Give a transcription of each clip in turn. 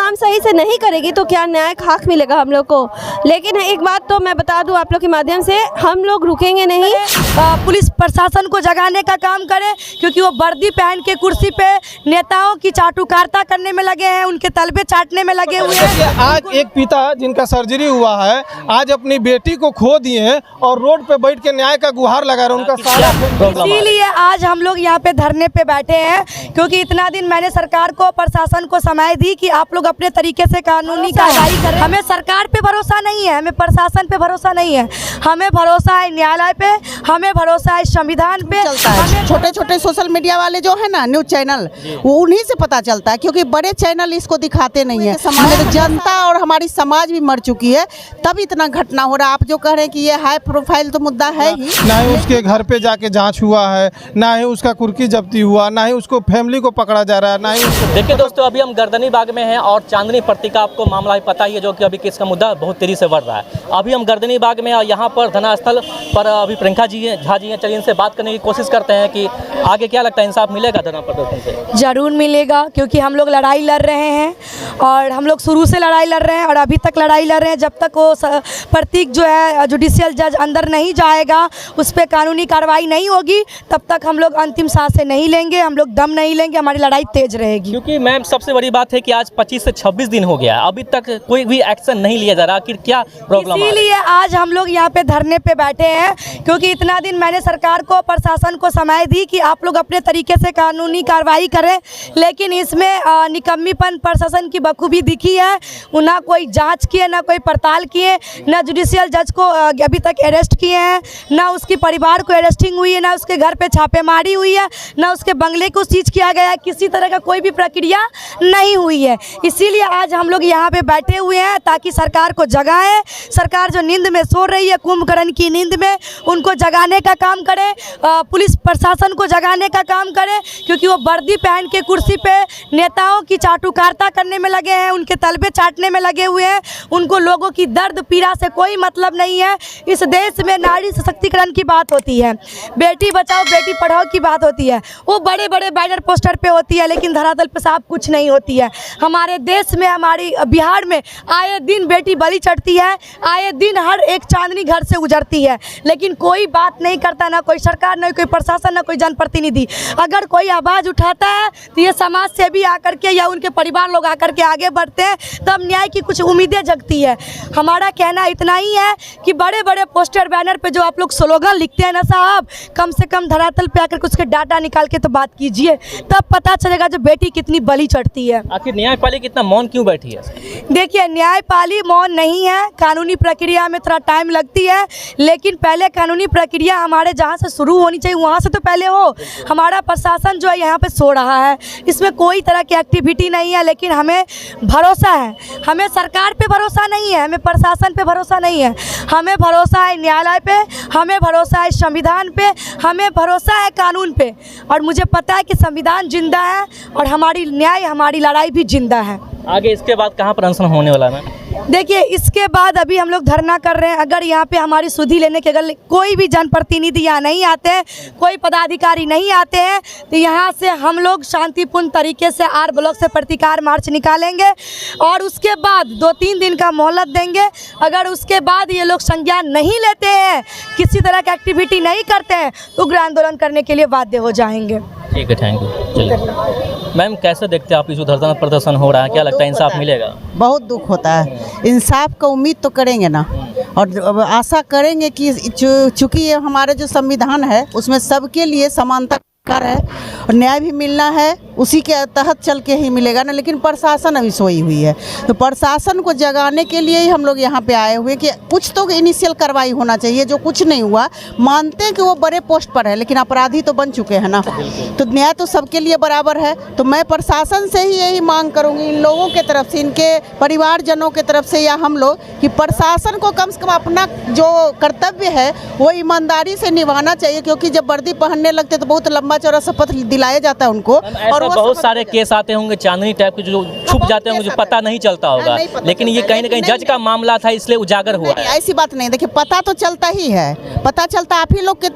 काम सही से नहीं करेगी तो क्या न्याय खाक मिलेगा हम लोग को। लेकिन एक बात तो मैं बता दूं आप लोग के माध्यम से, हम लोग रुकेंगे नहीं। पुलिस प्रशासन को जगाने का काम करे, क्योंकि वो वर्दी पहन के कुर्सी पे नेताओं की चाटुकारिता करने में लगे हैं, उनके तलबे चाटने में लगे हुए हैं। आज एक पिता जिनका सर्जरी हुआ है आज अपनी बेटी को खो दिए हैं और रोड पे बैठ के न्याय का गुहार लगा रहे हैं। उनका सारा इसीलिए आज हम लोग यहाँ पे धरने पे बैठे हैं, क्योंकि इतना दिन मैंने सरकार को प्रशासन को समय दी कि आप लोग अपने तरीके से कानूनी कार्रवाई करें। हमें सरकार पे भरोसा नहीं है, हमें प्रशासन पे भरोसा नहीं है, हमें भरोसा है न्यायालय पे, हमें भरोसा है संविधान पे। छोटे छोटे सोशल मीडिया वाले जो है ना न्यूज चैनल, वो उन्हीं से पता चलता है, क्योंकि बड़े चैनल इसको दिखाते नहीं है। समाज जनता और हमारी समाज भी मर चुकी है, तब इतना घटना हो रहा है। आप जो कह रहे हैं कि ये हाई प्रोफाइल तो मुद्दा है ही, ना ही उसके घर पे जाके जांच हुआ है, ना ही उसका कुर्की जब्ती हुआ, ना ही उसको फैमिली को पकड़ा जा रहा है, ना ही देखिए दोस्तों, अभी हम गर्दनी बाग में हैं और चांदनी पट्टी का आपको मामला ही पता ही है, जो कि अभी केस का मुद्दा बहुत तेजी से बढ़ रहा है। अभी हम गर्दनी बाग में और यहाँ पर धरनास्थल पर अभी प्रियंका जी झा जी हैं। चलिए इनसे बात करने की कोशिश करते हैं कि आगे क्या लगता है, इंसाफ मिलेगा धरना प्रदर्शन से? जरूर मिलेगा, क्योंकि हम लोग लड़ाई लड़ रहे हैं और हम लोग शुरू से लड़ाई लड़ रहे हैं और अभी तक लड़ाई लड़ रहे हैं। जब तक वो प्रतीक जो है जुडिशियल जज अंदर नहीं जाएगा, उस पर कानूनी कार्रवाई नहीं होगी, तब तक हम लोग अंतिम सांसें नहीं लेंगे, हम लोग दम नहीं लेंगे, हमारी लड़ाई तेज रहेगी। क्योंकि मैम सबसे बड़ी बात है कि आज 25 से 26 दिन हो गया, अभी तक कोई भी एक्शन नहीं लिया जा रहा। आखिर क्या प्रॉब्लम है? इसीलिए आज हम लोग यहाँ पे धरने पे बैठे हैं, क्योंकि इतना दिन मैंने सरकार को प्रशासन को समय दी कि आप लोग अपने तरीके से कानूनी कार्रवाई करें, लेकिन इसमें निकम्मीपन प्रशासन की बखूबी दिखी है। ना कोई जांच किए, ना कोई पड़ताल किए, ना जुडिशियल जज को अभी तक अरेस्ट किए हैं, ना उसके परिवार को अरेस्टिंग हुई है, ना उसके घर पे छापेमारी हुई है, ना उसके बंगले को सीज किया गया है। किसी तरह का कोई भी प्रक्रिया नहीं हुई है। इसीलिए आज हम लोग यहाँ पे बैठे हुए हैं ताकि सरकार को जगाएं। सरकार जो नींद में सो रही है, कुंभकर्ण की नींद में, उनको जगाने का काम करे। पुलिस प्रशासन को जगाने का काम करे, क्योंकि वो वर्दी पहन के कुर्सी पे नेताओं की चाटुकारिता करने में लगे हैं, उनके तलबे चाटने में लगे हुए हैं। उनको लोगों की दर्द पीड़ा से कोई मतलब नहीं है। इस देश में नारी सशक्तिकरण की बात होती है, बेटी बचाओ बेटी पढ़ाओ की बात होती है, वो बड़े बड़े बैनर पोस्टर पे होती है, लेकिन धरातल पे साफ कुछ नहीं होती है। हमारे देश में, हमारी बिहार में आए दिन बेटी बलि चढ़ती है, आए दिन हर एक चांदनी घर से गुजरती है, लेकिन कोई बात नहीं करता, ना कोई सरकार, ना कोई प्रशासन, ना कोई जनप्रतिनिधि। अगर कोई आवाज़ उठाता है तो ये समाज से भी आकर के या उनके परिवार लोग आकर के आगे बढ़ते हैं, तब न्याय की कुछ उम्मीदें जगती है। हमारा कहना इतना ही है कि बड़े बड़े पोस्टर बैनर पे जो आप लोग स्लोगन लिखते हैं ना साहब, कम से कम धरातल पे आकर उसके डाटा निकाल के तो बात कीजिए, तब पता चलेगा जो बेटी कितनी बलि चढ़ती है। आखिर न्यायपालिका कितना मौन क्यों बैठी है? देखिए, न्यायपालिका मौन नहीं है, कानूनी प्रक्रिया में थोड़ा टाइम लगती है, लेकिन पहले कानूनी प्रक्रिया हमारे जहाँ से शुरू होनी चाहिए वहाँ से तो पहले हो। हमारा प्रशासन जो है यहाँ पे सो रहा है, इसमें कोई तरह की एक्टिविटी नहीं है, लेकिन हमें भरोसा है। हमें सरकार पे भरोसा नहीं है, हमें प्रशासन पे भरोसा नहीं है, हमें भरोसा है न्यायालय पे, हमें भरोसा है संविधान पे, हमें भरोसा है कानून पे। और मुझे पता है कि संविधान जिंदा है और हमारी न्याय, हमारी लड़ाई भी जिंदा है। आगे इसके बाद कहाँ पर अनशन होने वाला है? देखिए, इसके बाद अभी हम लोग धरना कर रहे हैं। अगर यहाँ पे हमारी सुधि लेने के अगर कोई भी जनप्रतिनिधि यहाँ नहीं आते हैं, कोई पदाधिकारी नहीं आते हैं, तो यहाँ से हम लोग शांतिपूर्ण तरीके से आर ब्लॉक से प्रतिकार मार्च निकालेंगे और उसके बाद 2-3 दिन का मोहलत देंगे। अगर उसके बाद ये लोग संज्ञान नहीं लेते हैं, किसी तरह की एक्टिविटी नहीं करते हैं, तो उग्र आंदोलन करने के लिए बाध्य हो जाएंगे। ठीक है, थैंक यू। चलिए मैम, कैसे देखते हैं आप इस धरना प्रदर्शन हो रहा है, क्या लगता है इंसाफ मिलेगा? बहुत दुख होता है। इंसाफ का उम्मीद तो करेंगे ना, और आशा करेंगे कि चूँकि ये हमारे जो संविधान है उसमें सबके लिए समानता है और न्याय भी मिलना है, उसी के तहत चल के ही मिलेगा ना। लेकिन प्रशासन अभी सोई हुई है, तो प्रशासन को जगाने के लिए ही हम लोग यहाँ पे आए हुए कि कुछ तो इनिशियल कार्रवाई होना चाहिए, जो कुछ नहीं हुआ। मानते हैं कि वो बड़े पोस्ट पर है, लेकिन अपराधी तो बन चुके हैं ना, तो न्याय तो सबके लिए बराबर है। तो मैं प्रशासन से ही यही मांग करूँगी, इन लोगों के तरफ से, इनके परिवारजनों के तरफ से, या हम लोग, कि प्रशासन को कम से कम अपना जो कर्तव्य है वो ईमानदारी से निभाना चाहिए, क्योंकि जब वर्दी पहनने लगते तो बहुत लंबा चौड़ा शपथ दिलाया जाता है उनको। और बहुत सारे केस आते होंगे चांदनी टाइप के जो छुप जाते होंगे, जो पता नहीं चलता होगा, लेकिन ये कहीं ना कहीं जज का मामला था इसलिए उजागर हुआ है। ऐसी बात नहीं, देखिए पता तो चलता ही है, पता चलता आप ही लोग के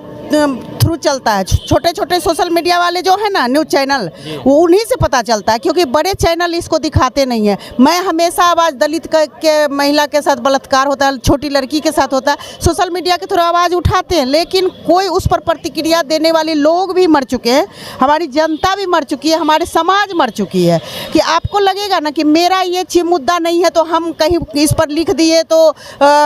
थ्रू चलता है। छोटे छोटे सोशल मीडिया वाले जो है ना न्यूज़ चैनल, वो उन्हीं से पता चलता है, क्योंकि बड़े चैनल इसको दिखाते नहीं है। मैं हमेशा आवाज़ दलित के महिला के साथ बलात्कार होता है, छोटी लड़की के साथ होता है, सोशल मीडिया के थ्रू आवाज़ उठाते हैं, लेकिन कोई उस पर प्रतिक्रिया देने वाले लोग भी मर चुके हैं, हमारी जनता भी मर चुकी है, हमारे समाज मर चुकी है। कि आपको लगेगा ना कि मेरा ये मुद्दा नहीं है तो हम कहीं इस पर लिख दिए तो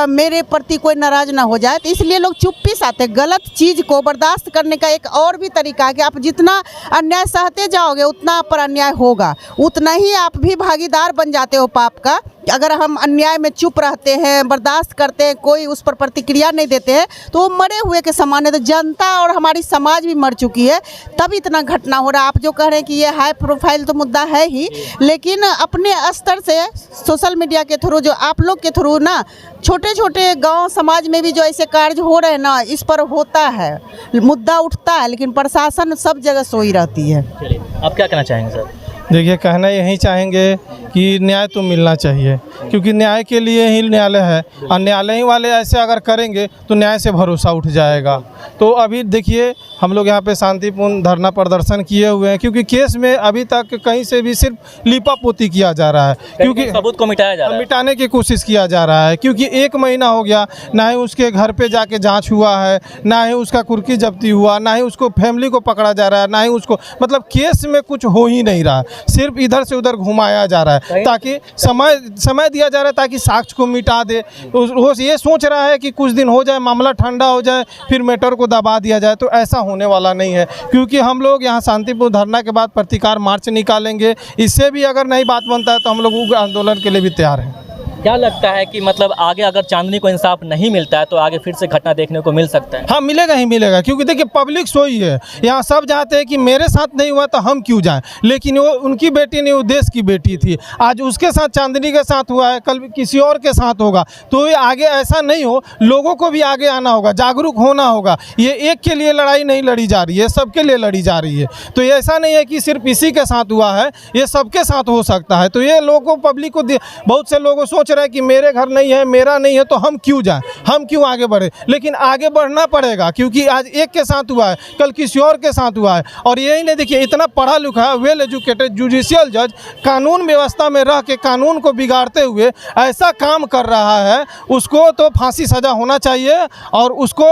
मेरे प्रति कोई नाराज़ ना हो जाए, तो इसलिए लोग चुप्पी साथे गलत चीज़ को बर्दाश्त करने का एक और भी तरीका है कि आप जितना अन्याय सहते जाओगे उतना आप पर अन्याय होगा, उतना ही आप भी भागीदार बन जाते हो पाप का। अगर हम अन्याय में चुप रहते हैं, बर्दाश्त करते हैं, कोई उस पर प्रतिक्रिया नहीं देते हैं, तो वो मरे हुए के समान है। तो जनता और हमारी समाज भी मर चुकी है, तब इतना घटना हो रहा है। आप जो कह रहे हैं कि ये हाई प्रोफाइल तो मुद्दा है ही, लेकिन अपने स्तर से सोशल मीडिया के थ्रू, जो आप लोग के थ्रू ना, छोटे छोटे गांव समाज में भी जो ऐसे कार्य हो रहे हैं ना, इस पर होता है, मुद्दा उठता है, लेकिन प्रशासन सब जगह सोई रहती है। चलिए, आप क्या कहना चाहेंगे सर? देखिए, कहना यही चाहेंगे कि न्याय तो मिलना चाहिए, क्योंकि न्याय के लिए ही न्यायालय है, और न्यायालय वाले ऐसे अगर करेंगे तो न्याय से भरोसा उठ जाएगा। तो अभी देखिए, हम लोग यहाँ पे शांतिपूर्ण धरना प्रदर्शन किए हुए हैं, क्योंकि केस में अभी तक कहीं से भी सिर्फ लिपापोती किया जा रहा है, क्योंकि सबूत को मिटाया जा रहा है, मिटाने की कोशिश किया जा रहा है। क्योंकि 1 महीना हो गया, ना ही उसके घर पे जाके जांच हुआ है, ना ही उसका कुर्की जब्ती हुआ, ना ही उसको फैमिली को पकड़ा जा रहा है, ना ही उसको, मतलब केस में कुछ हो ही नहीं रहा, सिर्फ इधर से उधर घुमाया जा रहा है, ताकि समय दिया जा रहा है ताकि साक्ष्य को मिटा दे। वो ये सोच रहा है कि कुछ दिन हो जाए, मामला ठंडा हो जाए, फिर मैटर को दबा दिया जाए। तो ऐसा होने वाला नहीं है, क्योंकि हम लोग यहाँ शांतिपूर्ण धरना के बाद प्रतिकार मार्च निकालेंगे। इससे भी अगर नहीं बात बनता है तो हम लोग उग्र आंदोलन के लिए भी तैयार हैं। क्या लगता है कि मतलब आगे अगर चांदनी को इंसाफ नहीं मिलता है तो आगे फिर से घटना देखने को मिल सकता है? हाँ, मिलेगा ही मिलेगा, क्योंकि देखिए पब्लिक सोई है, यहाँ सब चाहते हैं कि मेरे साथ नहीं हुआ तो हम क्यों जाएं, लेकिन वो उनकी बेटी नहीं, वो देश की बेटी थी। आज उसके साथ चांदनी के साथ हुआ है, कल किसी और के साथ होगा, तो ये आगे ऐसा नहीं हो, लोगों को भी आगे आना होगा, जागरूक होना होगा। ये एक के लिए लड़ाई नहीं लड़ी जा रही है, सबके लिए लड़ी जा रही है। तो ये ऐसा नहीं है कि सिर्फ इसी के साथ हुआ है, ये सबके साथ हो सकता है। तो ये लोगों पब्लिक को, बहुत से लोगों सोच रहे हैं कि मेरे घर नहीं है, मेरा नहीं है, तो हम क्यों जाएं, हम क्यों आगे बढ़े। लेकिन आगे बढ़ना पड़ेगा, क्योंकि आज एक के साथ हुआ है, कल किसी और के साथ हुआ है। और यही नहीं, देखिए इतना पढ़ा लिखा वेल एजुकेटेड जुडिशियल जज कानून व्यवस्था में रह के कानून को बिगाड़ते हुए ऐसा काम कर रहा है, उसको तो फांसी सजा होना चाहिए। और उसको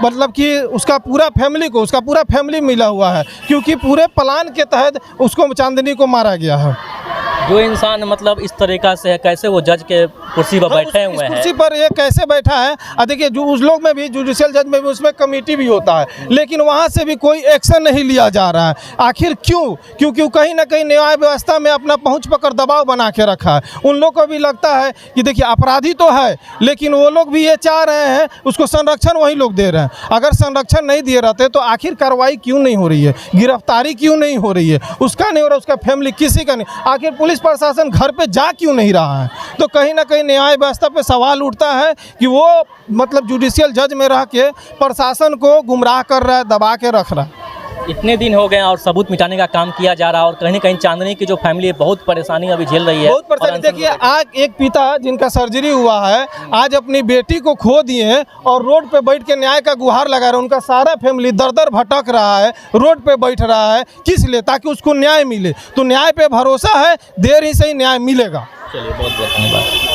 मतलब कि उसका पूरा फैमिली मिला हुआ है, क्योंकि पूरे प्लान के तहत उसको चांदनी को मारा गया है। जो इंसान मतलब इस तरीका से है, कैसे वो जज के कुर्सी पर बैठे हुए हैं, कुर्सी पर ये कैसे बैठा है। देखिए, जो उस लोग में भी, जुडिशियल जज में भी, उसमें कमेटी भी होता है, लेकिन वहाँ से भी कोई एक्शन नहीं लिया जा रहा है। आखिर क्यों? क्योंकि कहीं ना कहीं न्याय व्यवस्था में अपना पहुँच पकड़ दबाव बना के रखा है। उन लोग को भी लगता है कि देखिए अपराधी तो है, लेकिन वो लोग भी ये चाह रहे हैं उसको संरक्षण वही लोग दे रहे हैं। अगर संरक्षण नहीं दिए रहते तो आखिर कार्रवाई क्यों नहीं हो रही है, गिरफ्तारी क्यों नहीं हो रही है, उसका नहीं हो रहा, उसका फैमिली किसी का नहीं, आखिर पुलिस प्रशासन घर पे जा क्यों नहीं रहा है। तो कहीं ना कहीं न्याय व्यवस्था पे सवाल उठता है कि वो मतलब जुडिशियल जज में रह के प्रशासन को गुमराह कर रहा है, दबा के रख रहा है। इतने दिन हो गए और सबूत मिटाने का काम किया जा रहा है, और कहीं ना कहीं चांदनी की जो फैमिली है बहुत परेशानी अभी झेल रही है। बहुत परेशानी। देखिए, आज एक पिता जिनका सर्जरी हुआ है, आज अपनी बेटी को खो दिए हैं और रोड पे बैठ के न्याय का गुहार लगा रहे हैं। उनका सारा फैमिली दर दर भटक रहा है, रोड पे बैठ रहा है, किस लिए? ताकि उसको न्याय मिले। तो न्याय पे भरोसा है, देर ही सही न्याय मिलेगा। चलिए, बहुत बहुत धन्यवाद।